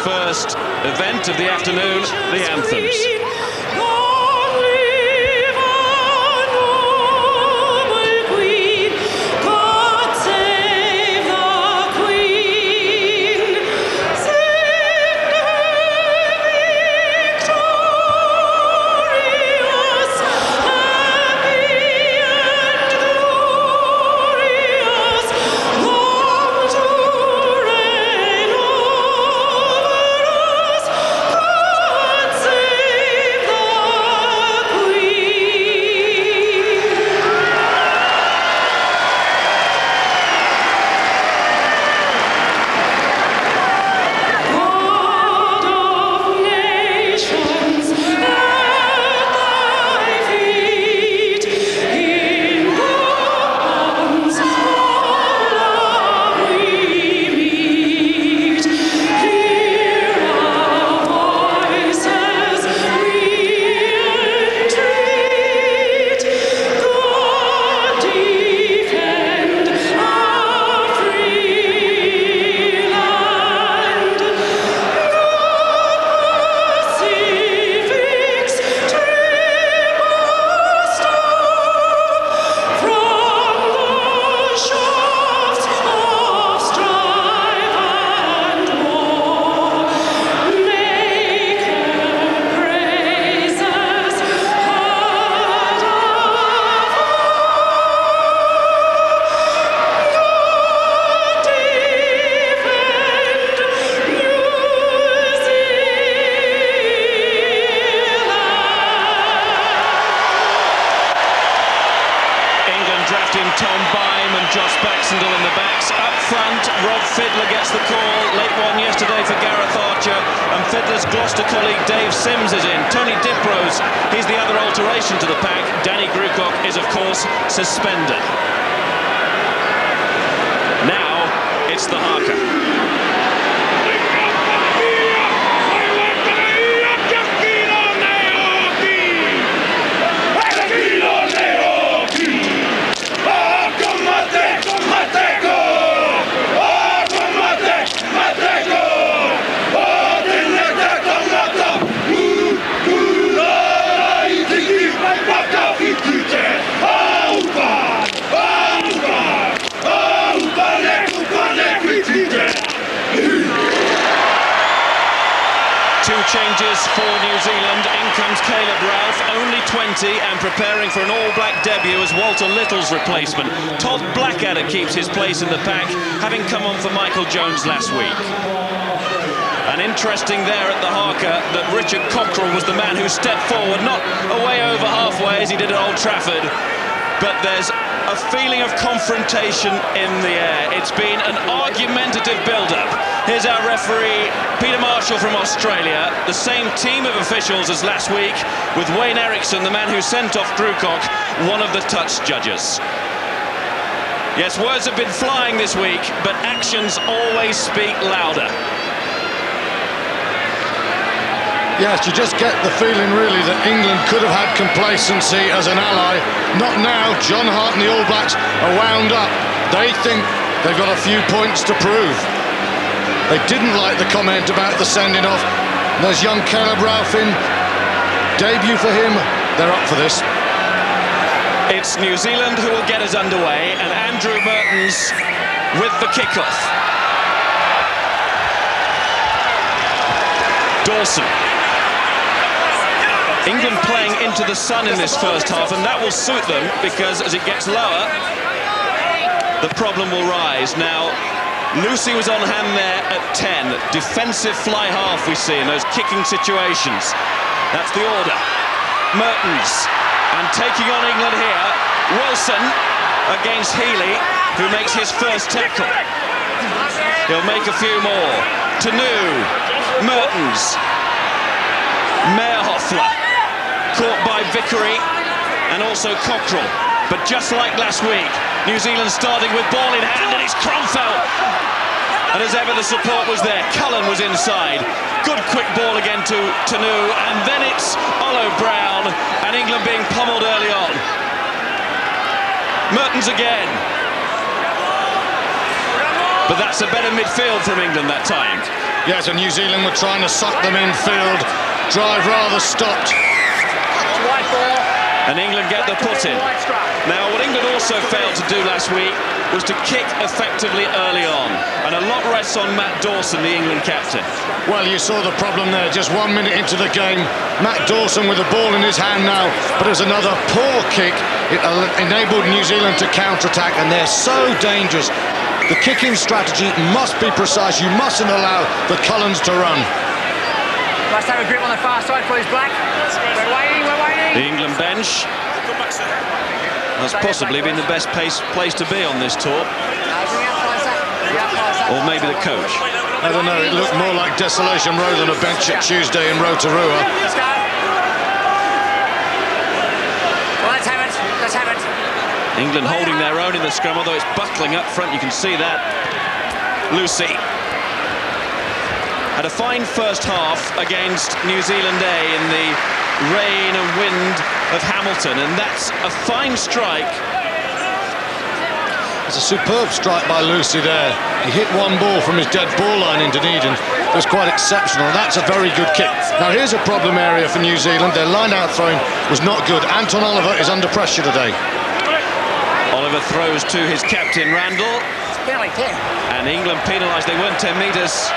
first event of the afternoon, the anthems. Tom Beim and Josh Baxendell in the backs. Up front, Rob Fiddler gets the call. Late one yesterday for Gareth Archer. And Fiddler's Gloucester colleague Dave Sims is in. Tony Diprose, he's the other alteration to the pack. Danny Grucock is, of course, suspended. Now, it's the haka. Changes for New Zealand. In comes Caleb Ralph, only 20 and preparing for an all-black debut as Walter Little's replacement. Todd Blackadder keeps his place in the pack, having come on for Michael Jones last week. And interesting there at the haka that Richard Cockerill was the man who stepped forward, not away over halfway as he did at Old Trafford, but there's a feeling of confrontation in the air. It's been an argumentative build-up. Here's our referee, Peter Marshall from Australia, the same team of officials as last week, with Wayne Eriksson, the man who sent off Grucock, one of the touch judges. Yes, words have been flying this week, but actions always speak louder. Yes, you just get the feeling really that England could have had complacency as an ally. Not now. John Hart and the All Blacks are wound up. They think they've got a few points to prove. They didn't like the comment about the sending off. There's young Caleb Ralph in. Debut for him. They're up for this. It's New Zealand who will get us underway, and Andrew Mehrtens with the kickoff. Dawson. England playing into the sun in this first half, and that will suit them because as it gets lower, the problem will rise. Now, Lewsey was on hand there at 10. Defensive fly half we see in those kicking situations. That's the order. Mehrtens, and taking on England here, Wilson against Healey, who makes his first tackle. He'll make a few more. Tonu'u, Mehrtens, Mayerhofler, caught by Vidiri and also Cockerill. But just like last week, New Zealand starting with ball in hand, and it's Kronfeld. And as ever, the support was there. Cullen was inside. Good quick ball again to Tonu'u, and then it's Olo Brown, and England being pummeled early on. Mehrtens again. But that's a better midfield from England that time. Yes, and New Zealand were trying to suck them infield. Drive rather stopped. And England get the put in. Now, what England also failed to do last week was to kick effectively early on. And a lot rests on Matt Dawson, the England captain. Well, you saw the problem there. Just 1 minute into the game, Matt Dawson with the ball in his hand now. But it was another poor kick. It enabled New Zealand to counter-attack, and they're so dangerous. The kicking strategy must be precise. You mustn't allow the Cullens to run. Must have a grip on the far side, please, Black. We're waiting. The England bench has possibly been the best place to be on this tour. Or maybe the coach. I don't know, it looked more like Desolation Row than a bench at Tuesday in Rotorua. Let's go. Well, let's have it. England holding their own in the scrum, although it's buckling up front, you can see that. Lewsey had a fine first half against New Zealand A in the rain and wind of Hamilton, and that's a fine strike. It's a superb strike by Lewsey there. He hit one ball from his dead ball line in Dunedin. It was quite exceptional. That's a very good kick. Now here's a problem area for New Zealand. Their line-out throwing was not good. Anton Oliver is under pressure today. Oliver throws to his captain Randell, and England penalised. They weren't 10 metres,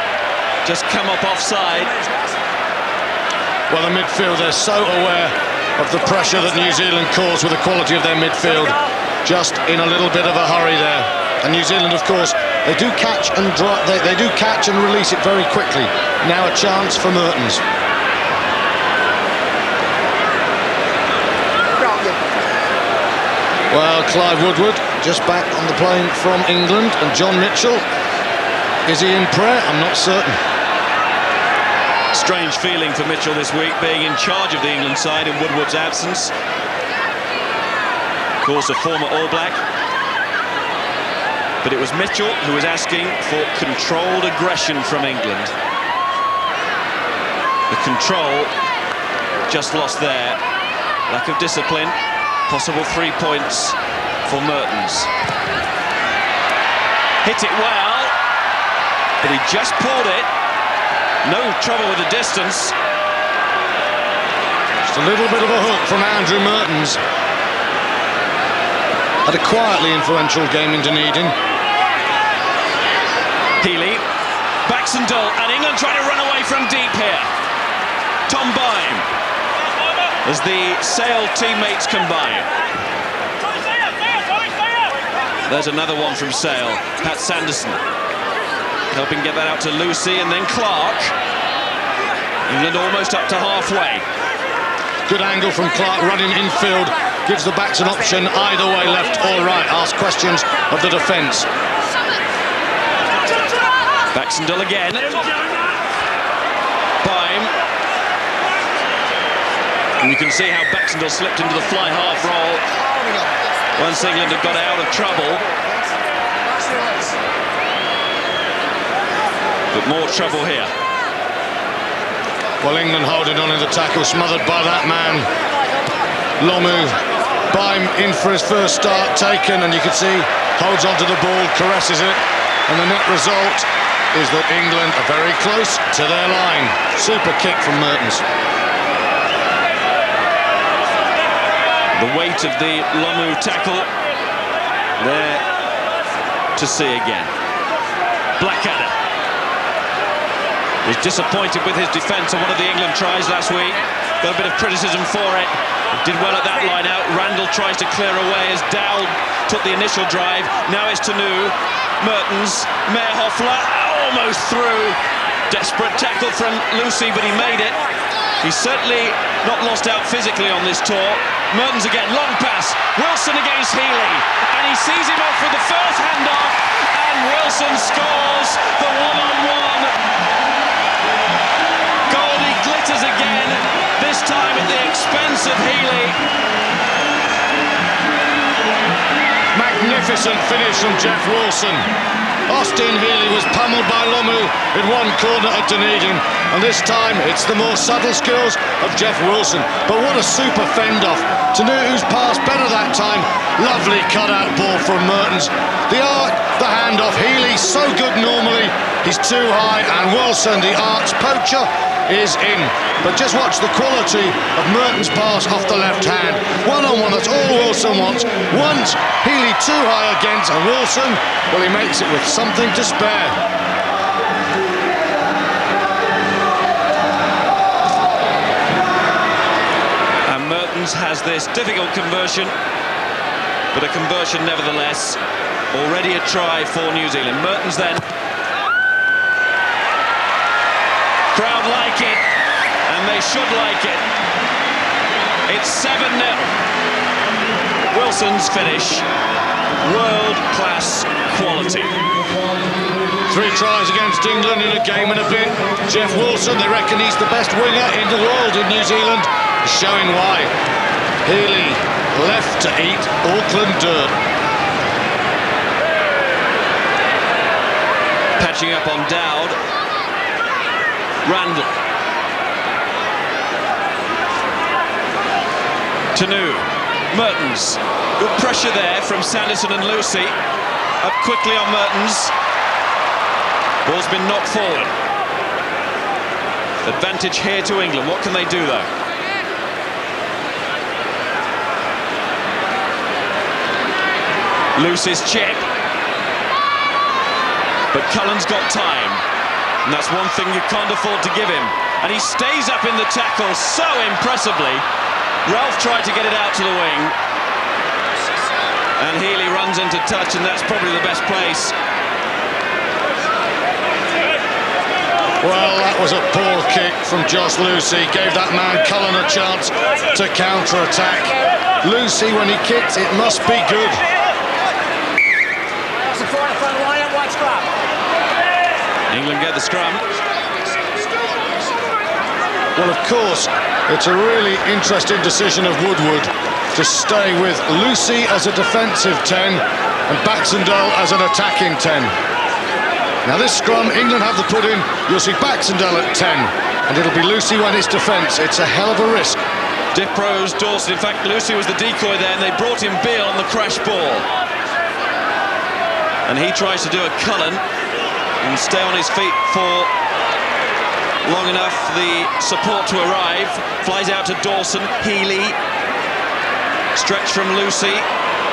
just come up offside. Well, the midfield, they're so aware of the pressure that New Zealand caused with the quality of their midfield. Just in a little bit of a hurry there. And New Zealand, of course, they do catch and they do catch and release it very quickly. Now a chance for Mehrtens. Well, Clive Woodward just back on the plane from England, and John Mitchell, is he in prayer? I'm not certain. Strange feeling for Mitchell this week, being in charge of the England side in Woodward's absence. Of course, a former All Black. But it was Mitchell who was asking for controlled aggression from England. The control just lost there. Lack of discipline. Possible 3 points for Mehrtens. Hit it well, but he just pulled it. No trouble with the distance. Just a little bit of a hook from Andrew Mehrtens. Had a quietly influential game in Dunedin. Healey, Baxendell, and England trying to run away from deep here. Tom Beim, as the Sale teammates combine. There's another one from Sale, Pat Sanderson. Helping get that out to Lewsey, and then Clark. England almost up to halfway. Good angle from Clark running infield. Gives the backs an option either way, left or right. Ask questions of the defence. Baxendell again. Beim. And you can see how Baxendell slipped into the fly half roll once England had got out of trouble. But more trouble here. Well, England holding on in the tackle, smothered by that man, Lomu. Beim in for his first start, taken, and you can see, holds onto the ball, caresses it, and the net result is that England are very close to their line. Super kick from Mehrtens. The weight of the Lomu tackle there to see again. Blackadder was disappointed with his defence on one of the England tries last week. Got a bit of criticism for it. Did well at that line out. Randell tries to clear away as Dowd took the initial drive. Now it's Tonu'u. Mehrtens, Mayerhofler almost through. Desperate tackle from Lewsey, but he made it. He's certainly not lost out physically on this tour. Mehrtens again, long pass. Wilson against Healey, and he sees him off with the first handoff, and Wilson scores the one-on-one. Goldie glitters again, this time at the expense of Healey. Magnificent finish from Jeff Wilson. Austin Healey was pummeled by Lomu in one corner at Dunedin, and this time it's the more subtle skills of Jeff Wilson. But what a super fend-off. Tonu'u's pass better that time. Lovely cut-out ball from Mehrtens. The arc, the handoff. Healey so good normally. He's too high, and Wilson, the arch poacher, is in. But just watch the quality of Mehrtens' pass off the left hand. One-on-one, that's all Wilson wants. Once, Healey too high against, and Wilson, well, he makes it with something to spare. And Mehrtens has this difficult conversion, but a conversion nevertheless. Already a try for New Zealand. Mehrtens then. Crowd like it, and they should like it. It's 7-0. Wilson's finish, world-class quality. 3 tries against England in a game and a bit. Jeff Wilson, they reckon he's the best winger in the world in New Zealand. He's showing why. Healey left to eat Auckland dirt. Patching up on Dowd. Randell. Tonu'u. Mehrtens. Good pressure there from Sanderson and Lewsey. Up quickly on Mehrtens. Ball's been knocked forward. Advantage here to England. What can they do though? Lewsey's chip. But Cullen's got time. And that's one thing you can't afford to give him. And he stays up in the tackle so impressively. Ralph tried to get it out to the wing. And Healey runs into touch, and that's probably the best place. Well, that was a poor kick from Josh Lewsey. Gave that man Cullen a chance to counter-attack. Lewsey, when he kicks, it must be good. England get the scrum. Well, of course, it's a really interesting decision of Woodward to stay with Lewsey as a defensive 10 and Baxendell as an attacking 10. Now this scrum, England have the put-in. You'll see Baxendell at 10, and it'll be Lewsey when it's defence. It's a hell of a risk. Diprose, Dawson. In fact, Lewsey was the decoy there, and they brought in Beal on the crash ball. And he tries to do a Cullen and stay on his feet for long enough for the support to arrive. Flies out to Dawson. Healey. Stretch from Lewsey.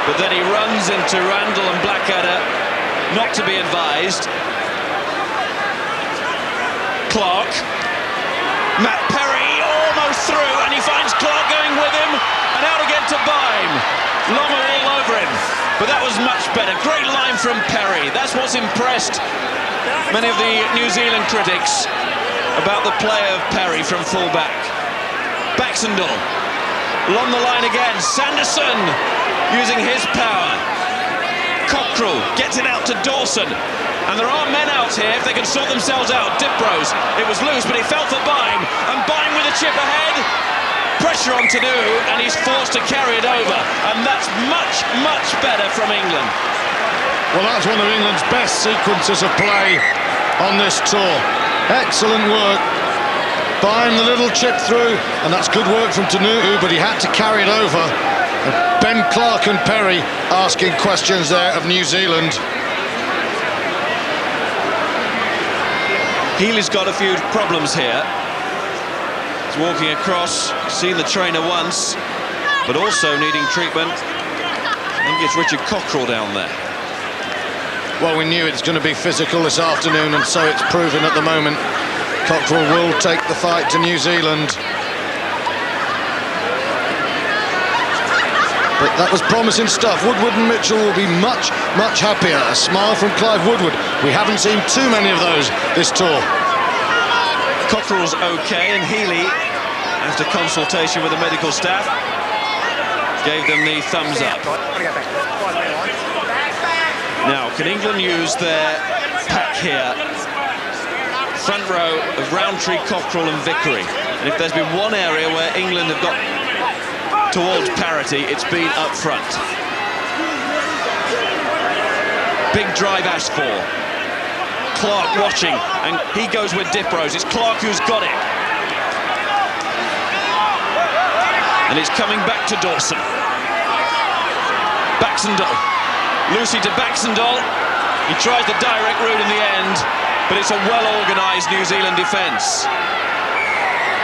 But then he runs into Randell and Blackadder. Not to be advised. Clark. Matt Perry almost through, and he finds Clark going with him. And out again to Beim. Lomu all over him. But that was much better. Great line from Perry. That's what's impressed many of the New Zealand critics about the play of Perry from full-back. Baxendell along the line again. Sanderson using his power. Cockerill gets it out to Dawson. And there are men out here if they can sort themselves out. Diprose, it was loose, but he fell for Beim. And Beim with a chip ahead. Pressure on Tonu'u, and he's forced to carry it over. And that's much, much better from England. Well, that's one of England's best sequences of play on this tour. Excellent work. Beim the little chip through, and that's good work from Tonu'u, but he had to carry it over. And Ben Clark and Perry asking questions there of New Zealand. Healey's got a few problems here. He's walking across, seen the trainer once, but also needing treatment. I think it's Richard Cockerill down there. Well, we knew it's going to be physical this afternoon, and so it's proven at the moment. Cockerill will take the fight to New Zealand. But that was promising stuff. Woodward and Mitchell will be much, much happier. A smile from Clive Woodward. We haven't seen too many of those this tour. Cockerill's okay, and Healey, after consultation with the medical staff, gave them the thumbs up. Now, can England use their pack here? Front row of Rowntree, Cockerill and Vickery. And if there's been one area where England have got towards parity, it's been up front. Big drive Ashford. Clark watching, and he goes with Diprose. It's Clark who's got it. And it's coming back to Dawson. Baxendell. Lewsey to Baxendell. He tries the direct route in the end. but it's a well-organised New Zealand defence.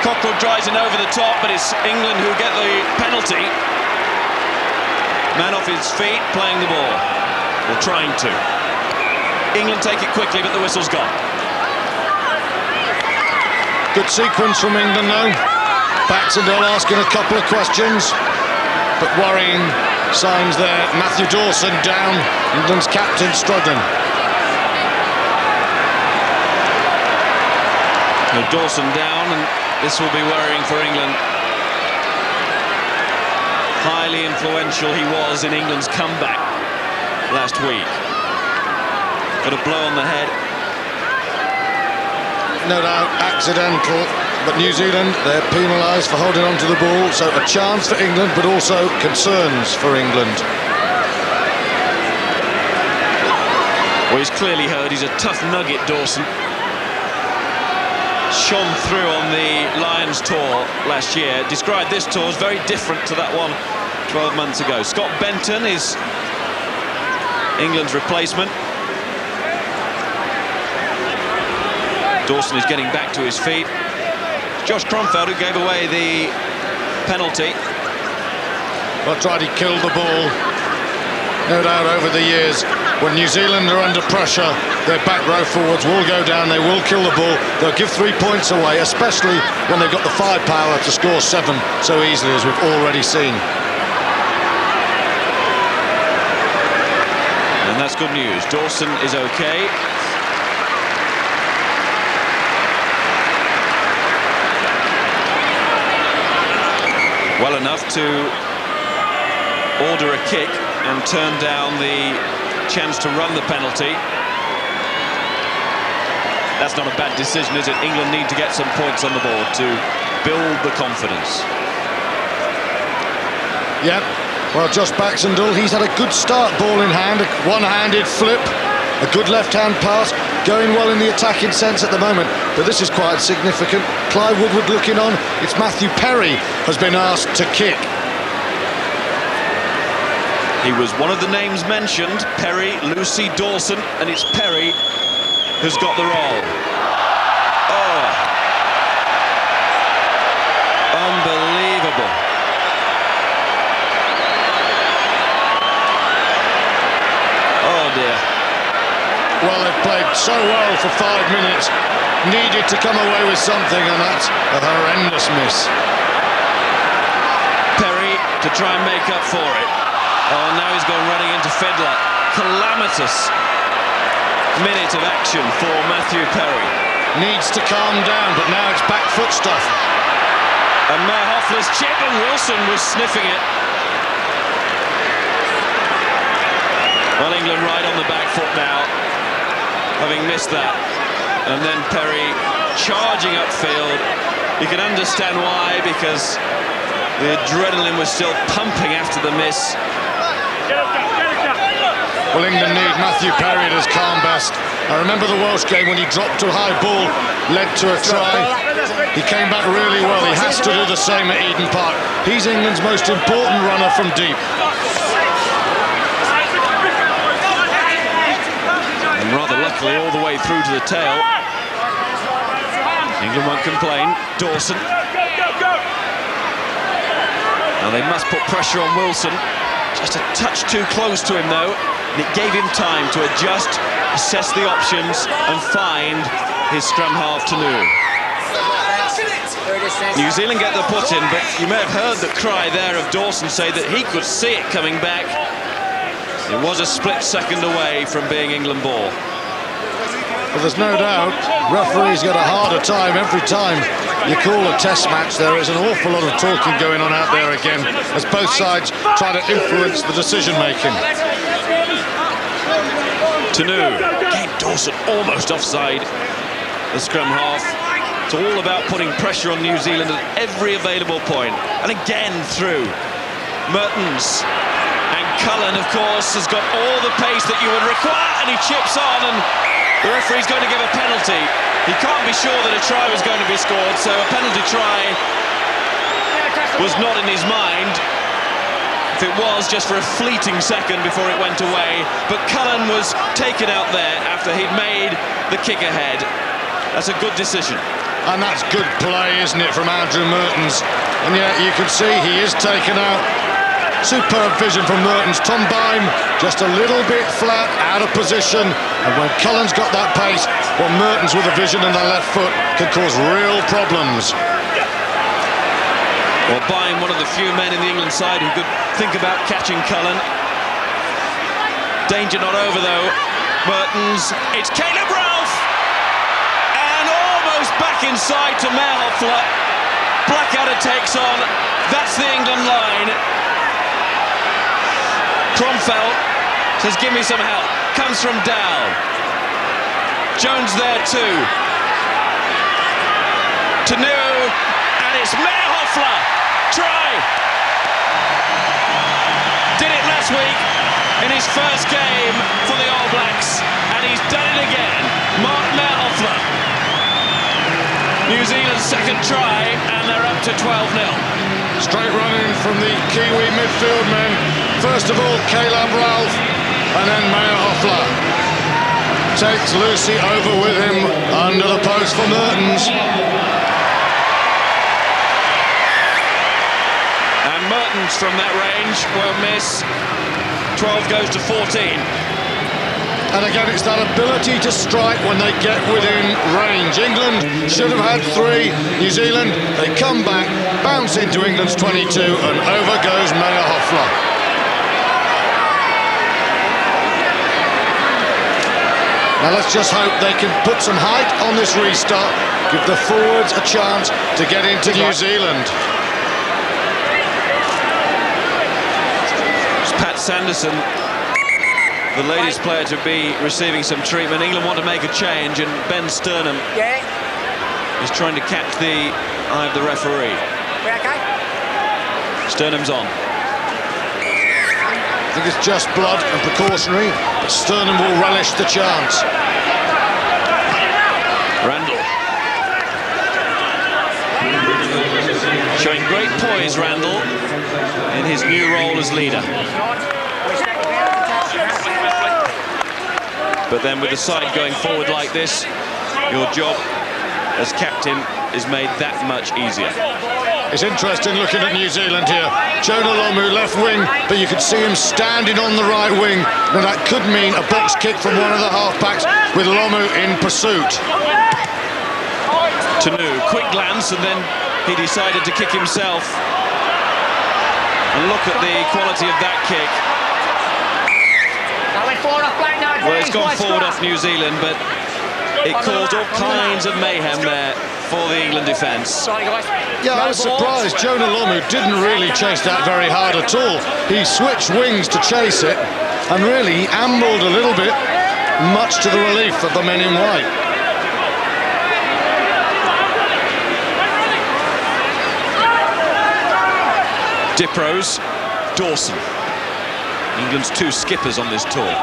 Cockerill drives in over the top, but it's England who get the penalty. Man off his feet, playing the ball, or trying to. England take it quickly, but the whistle's gone. Good sequence from England though. Baxendell asking a couple of questions, but worrying signs there. Matthew Dawson down, England's captain struggling. So Dawson down, and this will be worrying for England. Highly influential he was in England's comeback last week. Got a blow on the head. No doubt accidental, but New Zealand, they're penalised for holding on to the ball, so a chance for England, but also concerns for England. Well, he's clearly hurt. He's a tough nugget, Dawson. Shone through on the Lions tour last year. Described this tour as very different to that one 12 months ago. Scott Benton is England's replacement. Dawson is getting back to his feet. Josh Kronfeld who gave away the penalty. Well, tried, he killed the ball. No doubt over the years, when New Zealand are under pressure, their back row forwards will go down, they will kill the ball, they'll give 3 points away, especially when they've got the firepower to score 7 so easily, as we've already seen. And that's good news. Dawson is okay. Well enough to order a kick and turn down the chance to run the penalty. That's not a bad decision, is it? England need to get some points on the board to build the confidence. Yep. Well, Josh Baxendell, he's had a good start, ball in hand, a one-handed flip, a good left-hand pass, going well in the attacking sense at the moment, but this is quite significant. Clive Woodward looking on. It's Matthew Perry has been asked to kick. He was one of the names mentioned, Perry, Lewsey, Dawson, and it's Perry who's got the role. Oh, unbelievable. Oh dear. Well, they've played so well for 5 minutes, needed to come away with something, and that's a horrendous miss. Perry to try and make up for it. Oh, now he's gone running into Fedler. Calamitous minute of action for Matthew Perry. Needs to calm down, but now it's back foot stuff. And Mayerhofler's chip, and Wilson was sniffing it. Well, England right on the back foot now, having missed that. And then Perry charging upfield. You can understand why, because the adrenaline was still pumping after the miss. Well, England need Matthew Perry at his calm best. I remember the Welsh game when he dropped a high ball, led to a try. He came back really well. He has to do the same at Eden Park. He's England's most important runner from deep. And rather luckily all the way through to the tail. England won't complain. Dawson. Now they must put pressure on Wilson. Just a touch too close to him though, and it gave him time to adjust, assess the options and find his scrum half Tonu'u. New Zealand get the put in, but you may have heard the cry there of Dawson say that he could see it coming back. It was a split second away from being England ball. Well, there's no doubt referees get a harder time every time you call a test match. There is an awful lot of talking going on out there again as both sides try to influence the decision making. Tonu'u, again Dawson almost offside the scrum half. It's all about putting pressure on New Zealand at every available point, and again through. Mehrtens, and Cullen of course has got all the pace that you would require, and he chips on, and the referee's going to give a penalty. He can't be sure that a try was going to be scored, so a penalty try was not in his mind. if it was just for a fleeting second before it went away, but Cullen was taken out there after he'd made the kick ahead. That's a good decision. And that's good play, isn't it, from Andrew Mehrtens? And yet you can see he is taken out. Superb vision from Mehrtens. Tom Beim just a little bit flat, out of position. And when Cullen's got that pace, well, Mehrtens with a vision in the left foot can cause real problems. Well, Beim, one of the few men in the England side who could think about catching Cullen. Danger not over, though. Mehrtens, it's Caleb Ralph! And almost back inside to Mayerhofler. Blackadder takes on. That's the England line. Kronfeld says, give me some help. Comes from Dowd. Jones there too. Tonu'u, and it's Mayerhofler. Try! Did it last week in his first game for the All Blacks, and he's done it again. Mark Mayerhofler. New Zealand's second try, and they're up to 12-0. Straight running from the Kiwi midfield men. First of all, Caleb Ralph, and then Mayerhofler. Takes Lewsey over with him under the post for Mehrtens. And Mehrtens from that range won't miss. 12 goes to 14. And again, it's that ability to strike when they get within range. England should have had 3. New Zealand, they come back, bounce into England's 22, and over goes Mayerhofler. Now let's just hope they can put some height on this restart, give the forwards a chance to get into New Zealand. It's Pat Sanderson, the ladies' player, to be receiving some treatment. England want to make a change, and Ben Sturnham is trying to catch the eye of the referee. Sturnham's on. I think it's just blood and precautionary, but Sturnham will relish the chance. Randell. Showing great poise, Randell, in his new role as leader. But then with the side going forward like this, your job as captain is made that much easier. It's interesting looking at New Zealand here. Jonah Lomu left wing, but you could see him standing on the right wing. Now that could mean a box kick from one of the halfbacks with Lomu in pursuit. Tonu'u, quick glance, and then he decided to kick himself. And look at the quality of that kick. Well, it's gone forward off New Zealand, but it caused all kinds of mayhem there for the England defence. Yeah, I was surprised. Jonah Lomu didn't really chase that very hard at all. He switched wings to chase it, and really he ambled a little bit, much to the relief of the men in white. Dipros, Dawson. England's 2 skippers on this tour.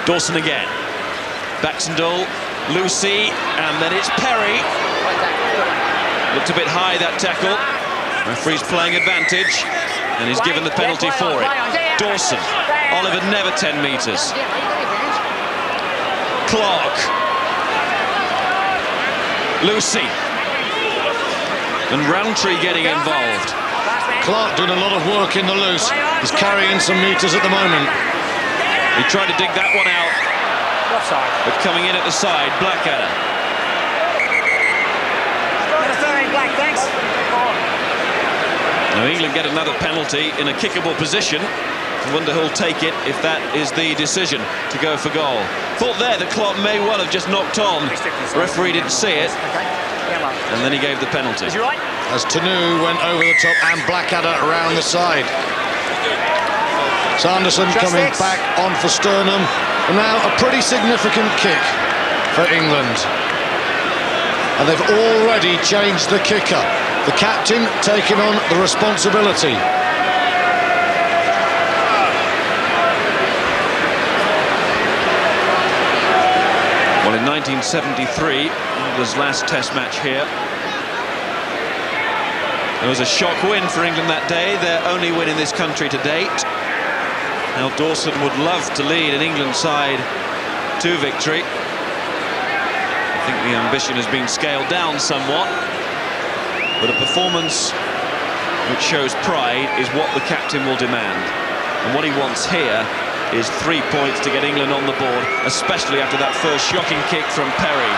Dawson again. Baxendell, Lewsey, and then it's Perry. Looked a bit high, that tackle. Referee's playing advantage, and he's given the penalty for it. Dawson, Oliver never 10 metres. Clark. Lewsey. And Rowntree getting involved. Clark doing a lot of work in the loose. He's carrying some metres at the moment. He tried to dig that one out, but coming in at the side, Blackadder. Now England get another penalty in a kickable position. I wonder who'll take it if that is the decision to go for goal. Thought there that Clark may well have just knocked on. The referee didn't see it, and then he gave the penalty. As Tonu'u went over the top and Blackadder around the side. Sanderson coming back on for Sturnham. And now a pretty significant kick for England. And they've already changed the kicker. The captain taking on the responsibility. Well, in 1973, England's last Test match here, It was a shock win for England that day, their only win in this country to date. Now Dawson would love to lead an England side to victory. I think the ambition has been scaled down somewhat, but a performance which shows pride is what the captain will demand. And what he wants here is 3 points to get England on the board, especially after that first shocking kick from Perry.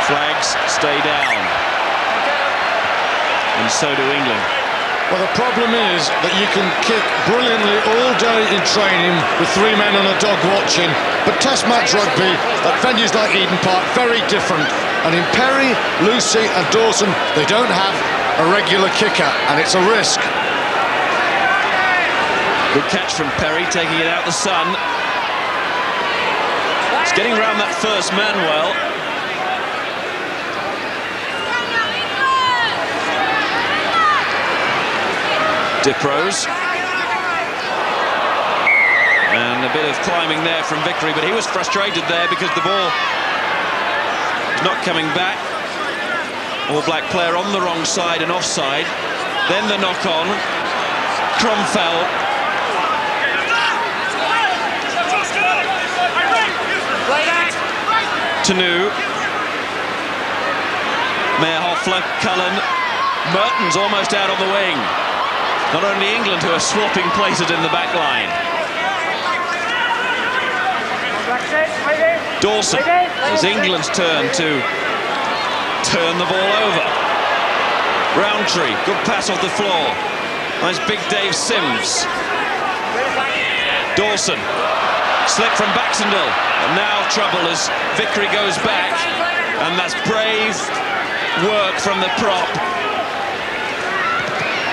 Flags stay down, and so do England. Well, the problem is that you can kick brilliantly all day in training with 3 men and a dog watching, but Test match rugby at venues like Eden Park, very different. And in Perry, Lewsey and Dawson, they don't have a regular kicker, and it's a risk. Good catch from Perry, taking it out the sun. It's getting around that first man well. Diprose. And a bit of climbing there from Vickery, but he was frustrated there because the ball was not coming back. All Black player on the wrong side and offside. Then the knock on. Kronfeld. Tonu'u. Mayerhofler, Cullen. Mehrtens almost out on the wing. Not only England who are swapping places in the back line. Dawson, it's England's turn to turn the ball over. Rowntree, good pass off the floor. Nice big Dave Sims. Dawson, slip from Baxendell. And now trouble as Vickery goes back. And that's brave work from the prop.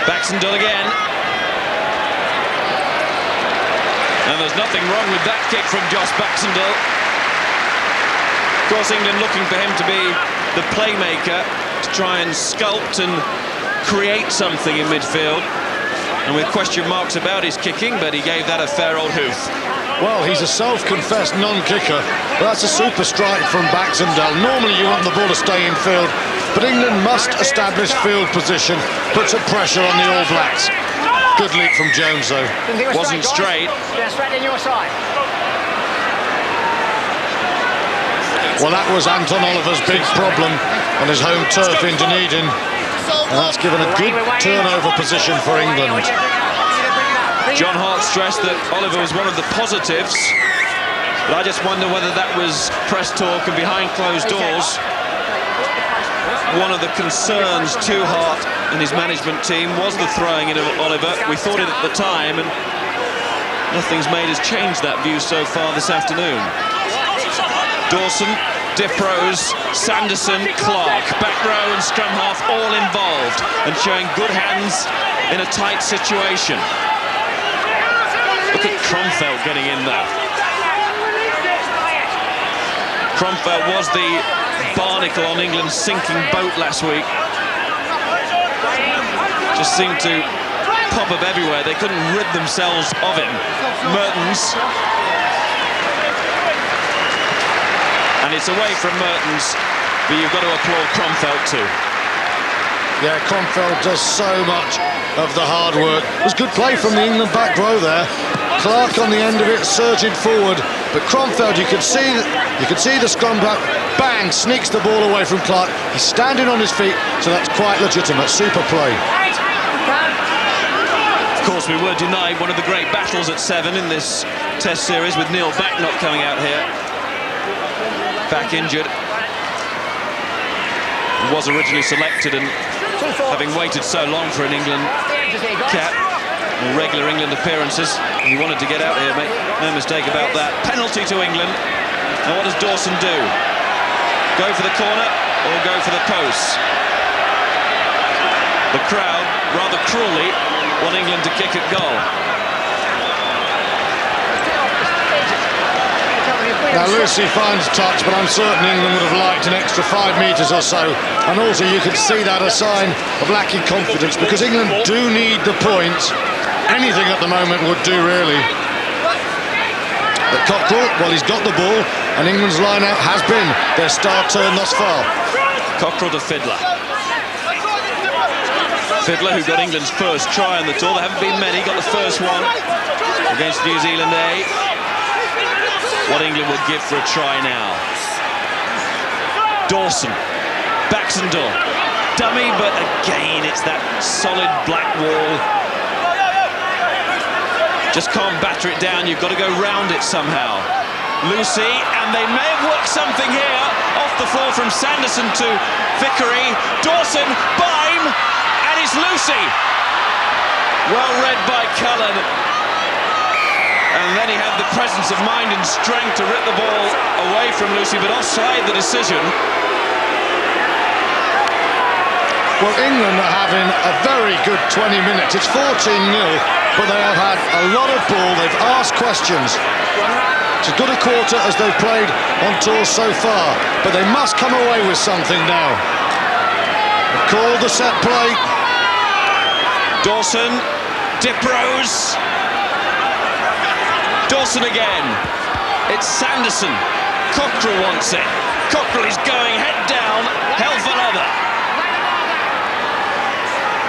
Baxendell again. And there's nothing wrong with that kick from Josh Baxendell. Of course, England looking for him to be the playmaker, to try and sculpt and create something in midfield. And with question marks about his kicking, but he gave that a fair old hoof. Well, he's a self-confessed non-kicker, but that's a super strike from Baxendell. Normally you want the ball to stay in field, but England must establish field position, put some pressure on the All Blacks. Good leap from Jones, though. Wasn't straight. Straight in your side. Well, that was Anton Oliver's big problem on his home turf in Dunedin. And that's given a good turnover position for England. John Hart stressed that Oliver was one of the positives, but I just wonder whether that was press talk and behind closed doors. One of the concerns to Hart and his management team was the throwing in of Oliver. We thought it at the time, and nothing's made us change that view so far this afternoon. Dawson, Diprose, Sanderson, Clark, back row and scrum half all involved and showing good hands in a tight situation. Look at Kronfeld getting in there. Kronfeld was the barnacle on England's sinking boat last week. Just seemed to pop up everywhere. They couldn't rid themselves of him. Mehrtens. And it's away from Mehrtens, but you've got to applaud Kronfeld too. Yeah, Kronfeld does so much of the hard work. It was good play from the England back row there. Clark on the end of it, surging forward, but Kronfeld, you could see the scrum back, bang, sneaks the ball away from Clark. He's standing on his feet, so that's quite legitimate. Super play. Of course, we were denied one of the great battles at 7 in this Test series, with Neil Back not coming out here. Back injured. He was originally selected, and having waited so long for an England cap, or regular England appearances, he wanted to get out here, make no mistake about that. Penalty to England. Now what does Dawson do? Go for the corner or go for the posts? The crowd, rather cruelly, want England to kick at goal. Now Lewsey finds touch, but I'm certain England would have liked an extra 5 metres or so. And also you could see that a sign of lacking confidence, because England do need the points. Anything at the moment would do, really. But Cockerill, well, he's got the ball, and England's line-out has been their star turn thus far. Cockerill to Fiddler. Fiddler, who got England's first try on the tour. There haven't been many, got the first one against New Zealand A. What England would give for a try now. Dawson, Baxendell, dummy, but again it's that solid black wall. Just can't batter it down, you've got to go round it somehow. Lewsey, and they may have worked something here. Off the floor from Sanderson to Vidiri. Dawson, Beim, and it's Lewsey. Well read by Cullen. And then he had the presence of mind and strength to rip the ball away from Lewsey, but offside the decision. Well, England are having a very good 20 minutes. It's 14-0, but they have had a lot of ball. They've asked questions. It's as good a quarter as they've played on tour so far, but they must come away with something now. They've called the set play. Dawson, Diprose. Dawson again. It's Sanderson. Cockerill wants it. Cockerill is going head down, hell for leather.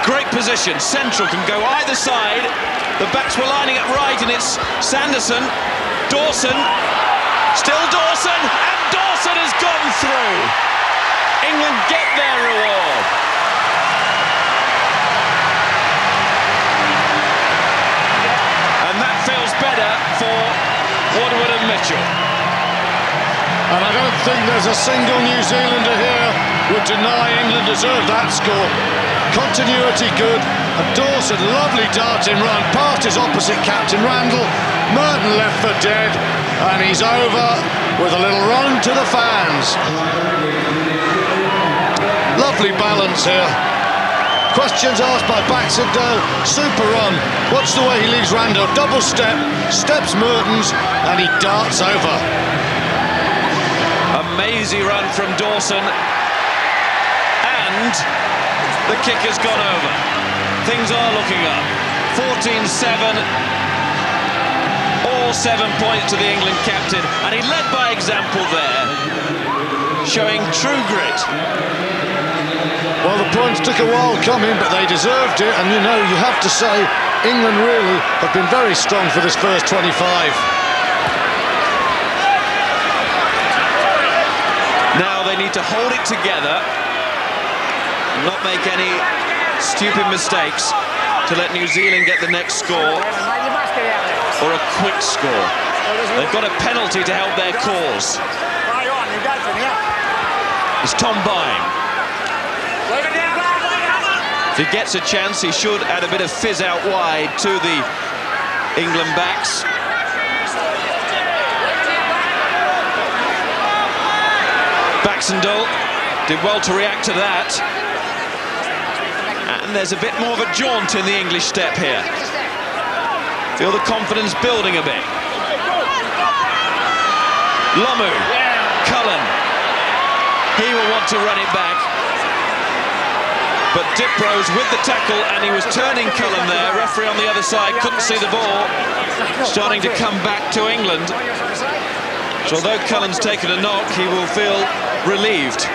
Great position, central, can go either side. The backs were lining up right, and it's Sanderson. Dawson, still Dawson, and Dawson has gone through. England get their reward. And that feels better for Woodward and Mitchell. And I don't think there's a single New Zealander here would deny England deserved that score. Continuity good, and Dawson, lovely darting run past his opposite captain Randell. Mehrtens left for dead, and he's over with a little run to the fans. Lovely balance here. Questions asked by Baxendell, super run. Watch the way he leaves Randell, double step, steps Mehrtens, and he darts over. Amazing run from Dawson, and the kick has gone over. Things are looking up. 14-7. All 7 points to the England captain. And he led by example there, showing true grit. Well, the points took a while coming, but they deserved it. And, you know, you have to say, England really have been very strong for this first 25. Now they need to hold it together, not make any stupid mistakes to let New Zealand get the next score or a quick score. They've got a penalty to help their cause. It's Tom Beim. If he gets a chance, he should add a bit of fizz out wide to the England backs. Baxendell did well to react to that. And there's a bit more of a jaunt in the English step here. Feel the confidence building a bit. Lomu, Cullen. He will want to run it back. But Diprose with the tackle, and he was turning Cullen there. Referee on the other side couldn't see the ball. Starting to come back to England. So although Cullen's taken a knock, he will feel relieved.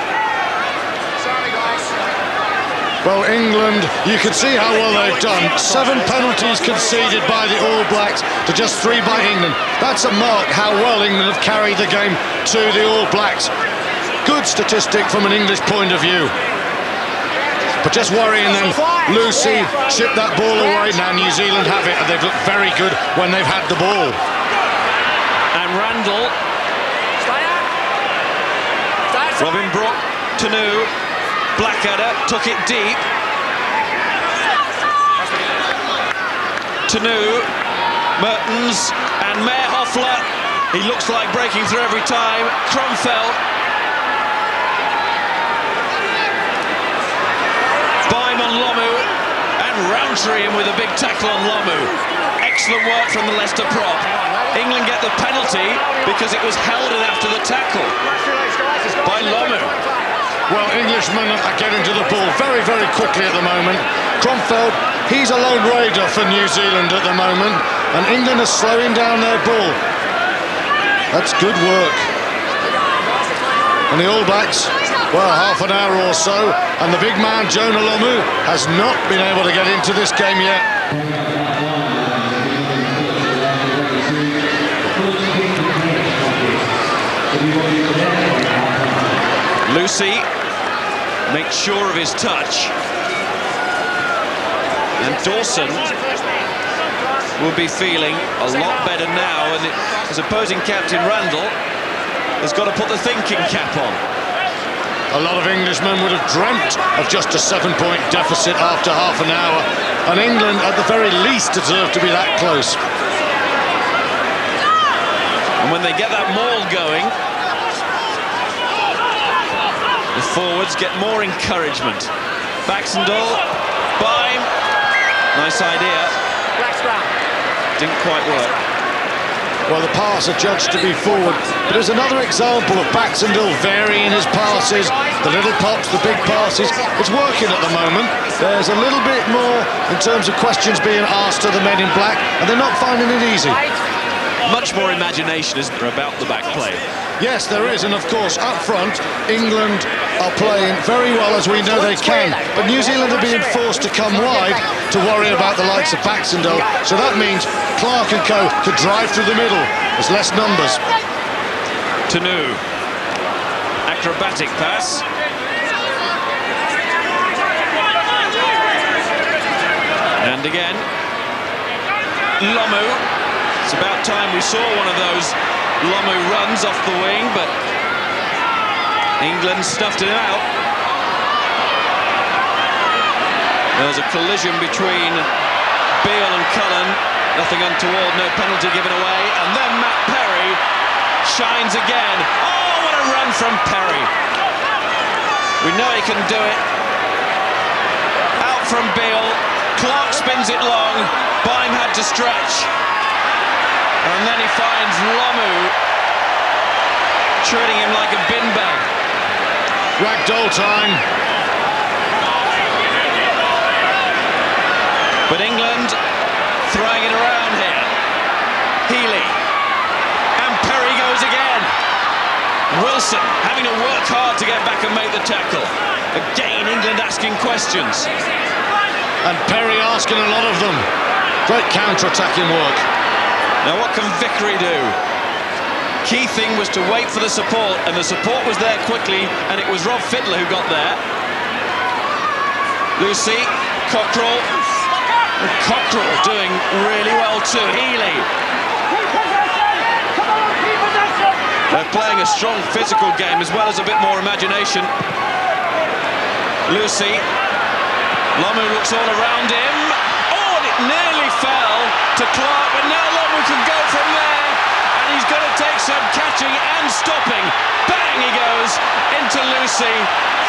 Well, England, you can see how well they've done. 7 penalties conceded by the All Blacks to just 3 by England. That's a mark how well England have carried the game to the All Blacks. Good statistic from an English point of view. But just worrying then, Lewsey chipped that ball away. Now New Zealand have it, and they've looked very good when they've had the ball. And Randell, Robin Brooke, Tonu'u, Blackadder took it deep. Tonu'u, Mehrtens, and Mayerhofler. He looks like breaking through every time. Kronfeld. Beim on Lomu, and Rowntree in with a big tackle on Lomu. Excellent work from the Leicester prop. England get the penalty because it was held in after the tackle by Lomu. Well, Englishmen are getting to the ball very, very quickly at the moment. Kronfeld, he's a lone raider for New Zealand at the moment, and England are slowing down their ball. That's good work. And the All Blacks, well, half an hour or so, and the big man, Jonah Lomu, has not been able to get into this game yet. Lewsey makes sure of his touch. And Dawson will be feeling a lot better now, and his opposing captain Randell has got to put the thinking cap on. A lot of Englishmen would have dreamt of just a 7-point deficit after half an hour, and England at the very least deserve to be that close. And when they get that maul going, the forwards get more encouragement. Baxendell, Beim, nice idea. Didn't quite work. Well, the pass adjudged to be forward, but there's another example of Baxendell varying his passes, the little pops, the big passes. It's working at the moment. There's a little bit more in terms of questions being asked to the men in black, and they're not finding it easy. Much more imagination, isn't there, about the back play? Yes, there is, and of course, up front, England are playing very well, as we know they can, but New Zealand are being forced to come wide to worry about the likes of Baxendell, so that means Clark and co could drive through the middle. There's less numbers. Tonu'u, acrobatic pass. And again, Lomu. It's about time we saw one of those Lomu runs off the wing, but England stuffed it out. There was a collision between Beal and Cullen. Nothing untoward, no penalty given away. And then Matt Perry shines again. Oh, what a run from Perry. We know he can do it. Out from Beal. Clark spins it long. Beim had to stretch. And then he finds Lomu treating him like a bin bag. Ragdoll time. But England throwing it around here. Healey. And Perry goes again. Wilson having to work hard to get back and make the tackle. Again, England asking questions. And Perry asking a lot of them. Great counter-attacking work. Now what can Vidiri do? Key thing was to wait for the support, and the support was there quickly, and it was Rob Fittler who got there. Lewsey, Cockerill. Cockerill doing really well too. Healey. They're playing a strong physical game as well as a bit more imagination. Lewsey. Lomu looks all around him. Oh, and it nearly fell to Clark, but now Lomu can go from there, and he's going to take some catching and stopping. Bang, he goes into Lewsey.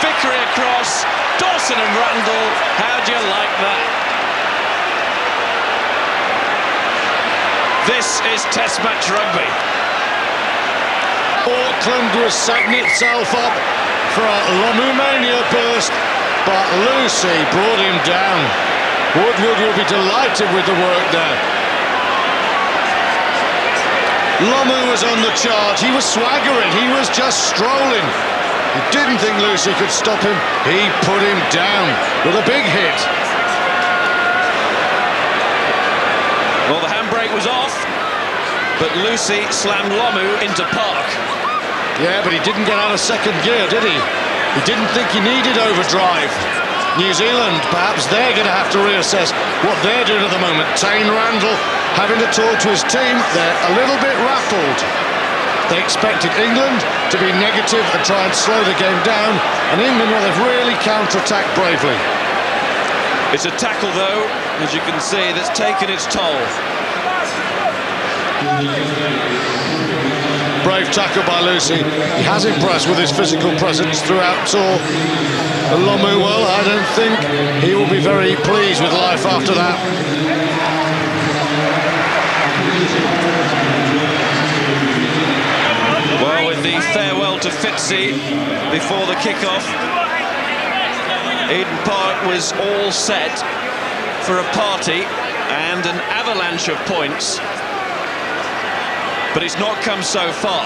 Vidiri across. Dawson and Randell. How do you like that? This is Test match rugby. Auckland was setting itself up for a Lomu-mania burst, but Lewsey brought him down. Woodward will be delighted with the work there. Lomu was on the charge. He was swaggering. He was just strolling. He didn't think Lewsey could stop him. He put him down with a big hit. Well, the handbrake was off, but Lewsey slammed Lomu into park. Yeah, but he didn't get out of second gear, did he? He didn't think he needed overdrive. New Zealand, perhaps they're going to have to reassess what they're doing at the moment. Taine Randell having to talk to his team. They're a little bit rattled. They expected England to be negative and try and slow the game down, and England, well, they've really counter-attacked bravely. It's a tackle, though, as you can see, that's taken its toll. Brave tackle by Lewsey. He has impressed with his physical presence throughout tour. Lomu, well, I don't think he will be very pleased with life after that. Well, with the farewell to Fitzy before the kick-off, Eden Park was all set for a party and an avalanche of points, but it's not come so far.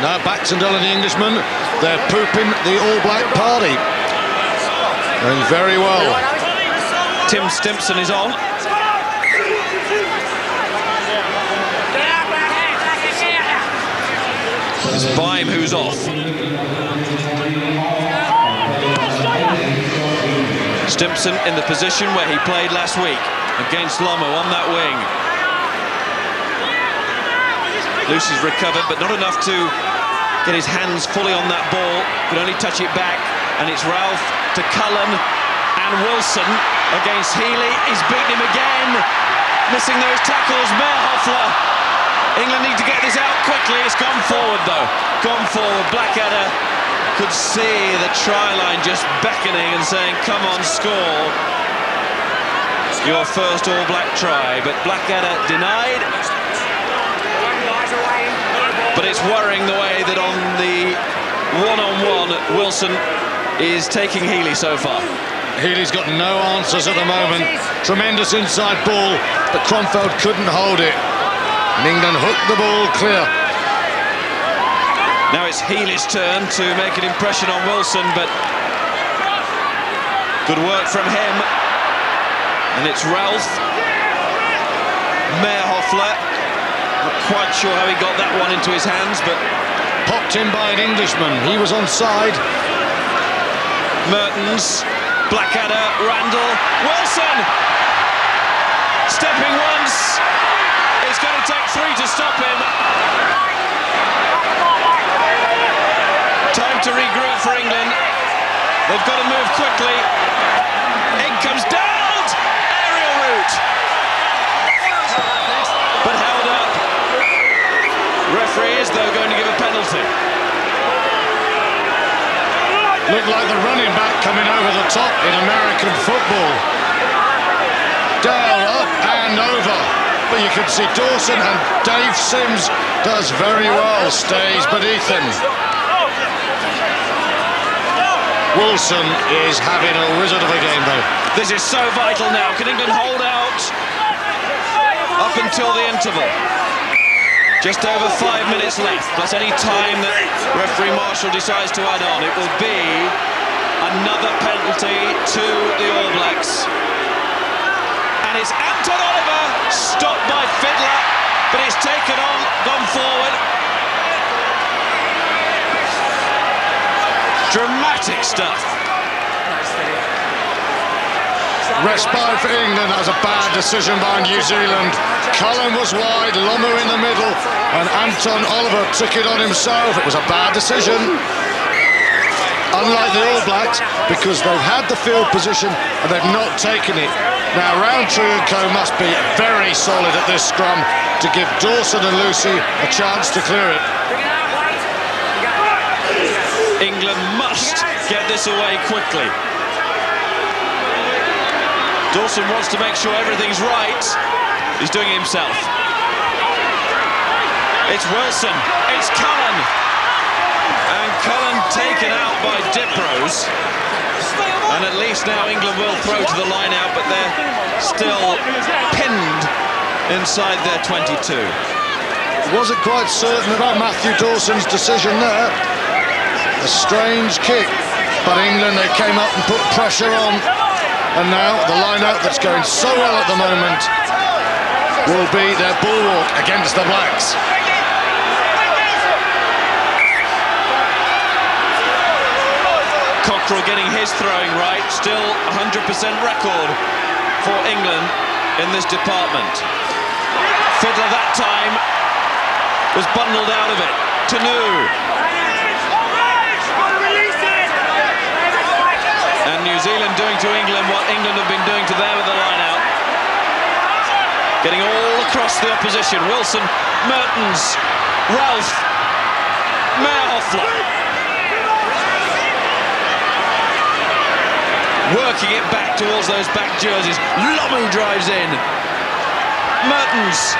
No, Baxendell and the Englishman, they're pooping the All Black party. Going very well. Tim Stimpson is on. It's Beim who's off. Stimpson in the position where he played last week against Lomu on that wing. Lewsey's recovered, but not enough to get his hands fully on that ball. Could only touch it back, and it's Ralph to Cullen and Wilson against Healey. He's beaten him again, missing those tackles. Mayerhofler. England need to get this out quickly. It's gone forward though. Gone forward. Blackadder could see the try line just beckoning and saying, "Come on, score your first All Black try." But Blackadder denied. But it's worrying the way that on the one-on-one, Wilson is taking Healey so far. Healey's got no answers at the moment. Tremendous inside ball, but Kronfeld couldn't hold it. And England hooked the ball clear. Now it's Healey's turn to make an impression on Wilson, but good work from him. And it's Ralph. Mayerhofler. Not quite sure how he got that one into his hands, but popped in by an Englishman. He was onside. Mehrtens, Blackadder, Randell, Wilson! Stepping once. It's going to take three to stop him. Time to regroup for England. They've got to move quickly. In comes Dowd! Aerial route. But held up. Referee is though going to give a penalty. Looked like the running back coming over the top in American football. Down, up and over. But you can see Dawson and Dave Sims does very well, stays beneath him. Wilson is having a wizard of a game though. This is so vital now. Can England hold out up until the interval? Just over 5 minutes left, plus any time that referee Marshall decides to add on. It will be another penalty to the All Blacks. And it's Anton Oliver, stopped by Fiddler, but he's taken on, gone forward. Dramatic stuff. Respite for England. That was a bad decision by New Zealand. Cullen was wide, Lomu in the middle, and Anton Oliver took it on himself. It was a bad decision. Unlike the All Blacks, because they've had the field position and they've not taken it. Now Rowntree and co must be very solid at this scrum to give Dawson and Lewsey a chance to clear it. England must get this away quickly. Dawson wants to make sure everything's right. He's doing it himself. It's Wilson. It's Cullen. And Cullen taken out by Diprose. And at least now England will throw to the line out, but they're still pinned inside their 22. Wasn't quite certain about Matthew Dawson's decision there. A strange kick, but England, they came up and put pressure on. And now the line-out that's going so well at the moment will be their bulwark against the Blacks. Cockerill getting his throwing right, still 100% record for England in this department. Fiddler that time was bundled out of it. Tonu'u. And New Zealand doing to England what England have been doing to them with the line-out. Getting all across the opposition. Wilson, Mehrtens, Ralph, Mayerhofler. Working it back towards those back jerseys. Lomu drives in. Mehrtens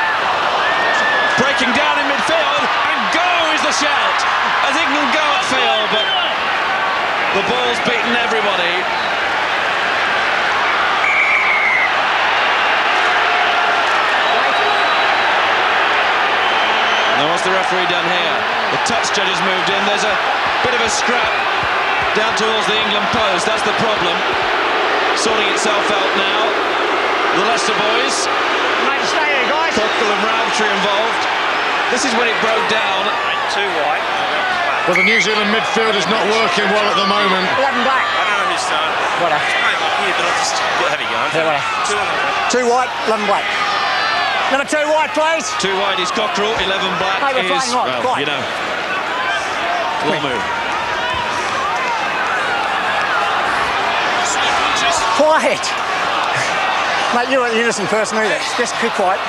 breaking down in midfield, and go is the shout as England go upfield, but the ball's beaten everybody. Now the referee done here? The touch judge has moved in. There's a bit of a scrap down towards the England post. That's the problem. Sorting itself out now. The Leicester boys. Cockerill and Rowntree involved. This is when it broke down. Too wide. Well, the New Zealand midfield is not working well at the moment. 11 black. I don't know who's starting. What a... Yeah, but I'll just have it going. Yeah, what a... 2 white, 11 black. Number 2 white, please. 2 white is Cockerill, 11 black Hey, we're is, playing what? well, you know, Lomu. Quiet. Mate, you're an innocent person either. Just keep quiet.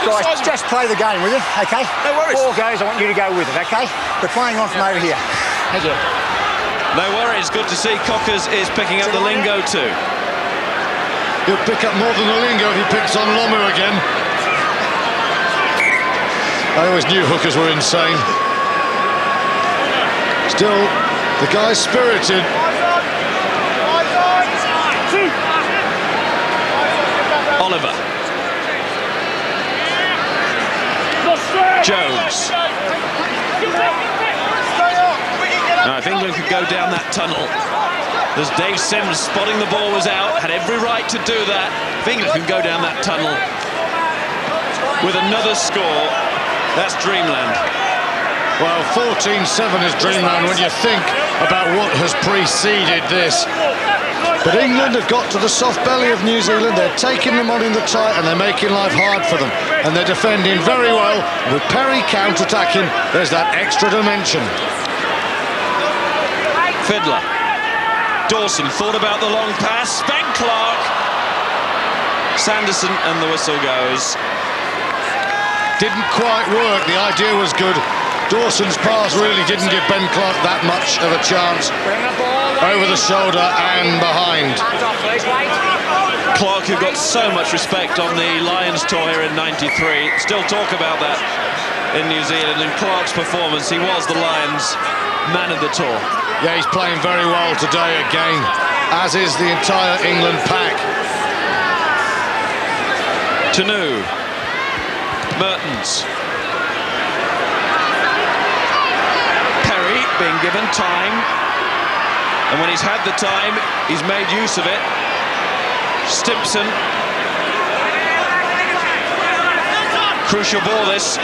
Guys, just play the game, will you? Okay? No worries. 4 goes, I want you to go with it, okay? We're playing on from over here. Thank you. No worries, good to see Cockers is picking up the lingo too. He'll pick up more than the lingo if he picks on Lomu again. I always knew hookers were insane. Still, the guy's spirited. Oliver. Jones. Now, if England could go down that tunnel, there's Dave Sims spotting the ball was out, had every right to do that. If England can go down that tunnel with another score, that's dreamland. Well, 14-7 is dreamland when you think about what has preceded this. But England have got to the soft belly of New Zealand. They're taking them on in the tight and they're making life hard for them. And they're defending very well. With Perry counter-attacking, there's that extra dimension. Fiddler. Dawson thought about the long pass. Ben Clark. Sanderson, and the whistle goes. Didn't quite work. The idea was good. Dawson's pass really didn't give Ben Clark that much of a chance. Over the shoulder and behind. Clark, who got so much respect on the Lions tour here in '93, still talk about that in New Zealand. And Clark's performance, he was the Lions' man of the tour. Yeah, he's playing very well today again, as is the entire England pack. Tonu'u. Mehrtens. Perry being given time. And when he's had the time, he's made use of it. Stimpson. Crucial ball this.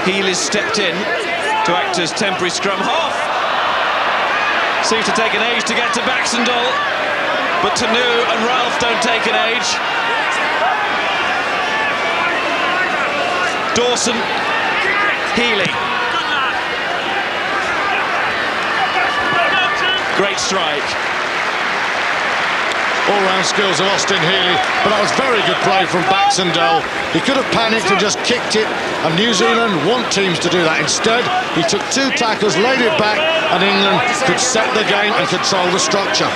Healy's stepped in to act as temporary scrum half. Seems to take an age to get to Baxendell, but Tonu'u and Ralph don't take an age. Dawson. Healy. Great strike. All-round skills of Austin Healey, but that was very good play from Baxendell. He could have panicked and just kicked it, and New Zealand want teams to do that. Instead, he took 2 tackles, laid it back, and England could set the game and control the structure.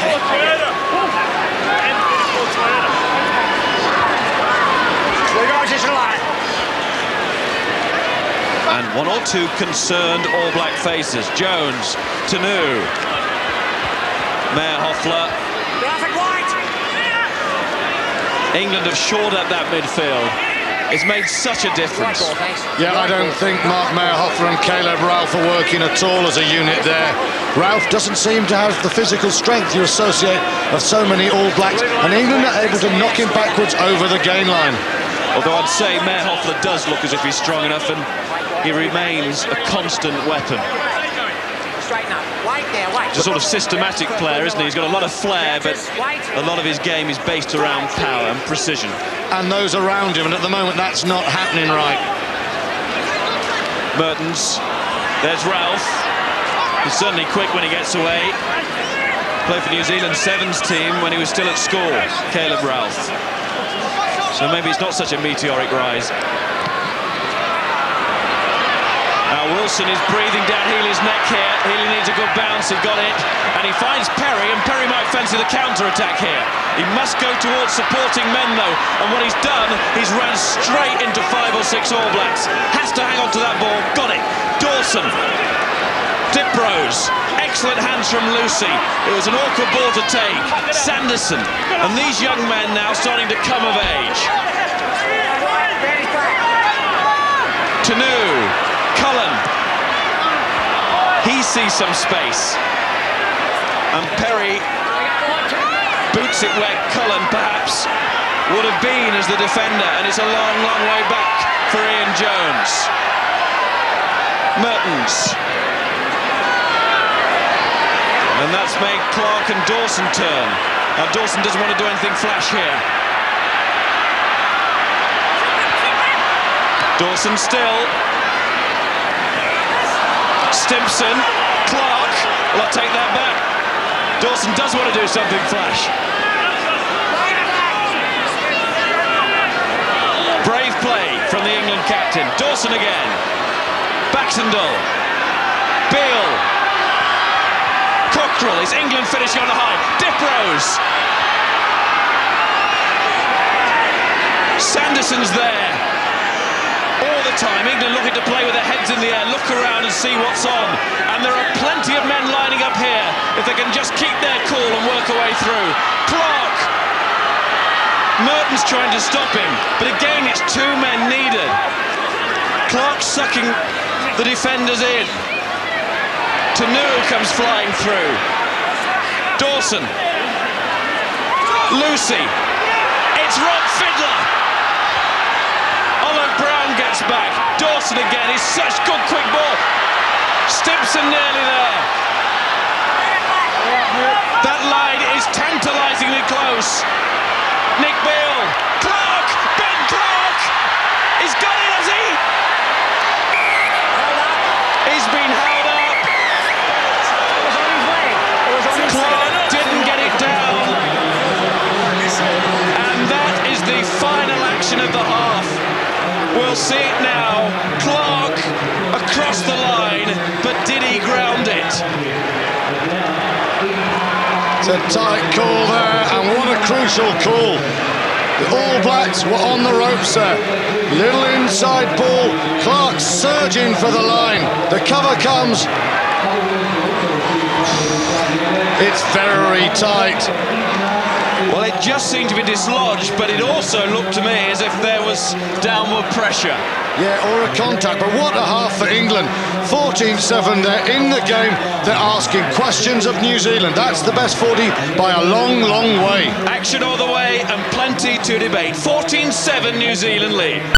And 1 or 2 concerned All Black faces. Jones, Tonu'u, Mayerhofler. England have shored up that midfield. It's made such a difference. Yeah, I don't think Mark Mayerhofler and Caleb Ralph are working at all as a unit there. Ralph doesn't seem to have the physical strength you associate of so many All Blacks, and England are able to knock him backwards over the gain line. Although I'd say Mayerhofler does look as if he's strong enough, and he remains a constant weapon. He's a sort of systematic player, isn't he? He's got a lot of flair, but a lot of his game is based around power and precision. And those around him, and at the moment that's not happening right. Mehrtens. There's Ralph. He's certainly quick when he gets away. Played for New Zealand Sevens team when he was still at school, Caleb Ralph. So maybe it's not such a meteoric rise. Now Wilson is breathing down Healy's neck here. Healy needs a good bounce, he got it. And he finds Perry, and Perry might fancy the counter-attack here. He must go towards supporting men though. And what he's done, he's ran straight into 5 or 6 All Blacks. Has to hang on to that ball, got it. Dawson. Diprose. Excellent hands from Lewsey. It was an awkward ball to take. Sanderson. And these young men now starting to come of age. Tonu'u, Cullen. He sees some space. And Perry boots it where Cullen perhaps would have been as the defender, and it's a long, long way back for Ian Jones. Mehrtens. And that's made Clark and Dawson turn. Now Dawson doesn't want to do anything flash here. Dawson still. Stimpson, Clark. Well, I'll take that back. Dawson does want to do something flash. Brave play from the England captain. Dawson again. Baxendell. Beal. Cockerill. Is England finishing on a high? Diprose. Sanderson's there. All the time, England looking to play with their heads in the air, look around and see what's on. And there are plenty of men lining up here if they can just keep their cool and work a way through. Clark. Mehrtens trying to stop him, but again it's two men needed. Clark sucking the defenders in. Tonu'u comes flying through. Dawson. Lewsey. It's Rob Fiddler. Olo Brown gets back. Dawson again. It's such good quick ball. Stimpson nearly there. That line is tantalisingly close. Nick Beal. Clark. Ben Clark. He's got it, has he? He's been held up. Clark didn't get it down. And that is the final action of the half. We'll see it now. Clark across the line, but did he ground it? It's a tight call there, and what a crucial call. The All Blacks were on the ropes there. Little inside ball. Clark surging for the line. The cover comes. It's very tight. Well, it just seemed to be dislodged, but it also looked to me as if there was downward pressure. Yeah, or a contact, but what a half for England. 14-7, they're in the game, they're asking questions of New Zealand. That's the best 40 by a long, long way. Action all the way and plenty to debate. 14-7 New Zealand lead.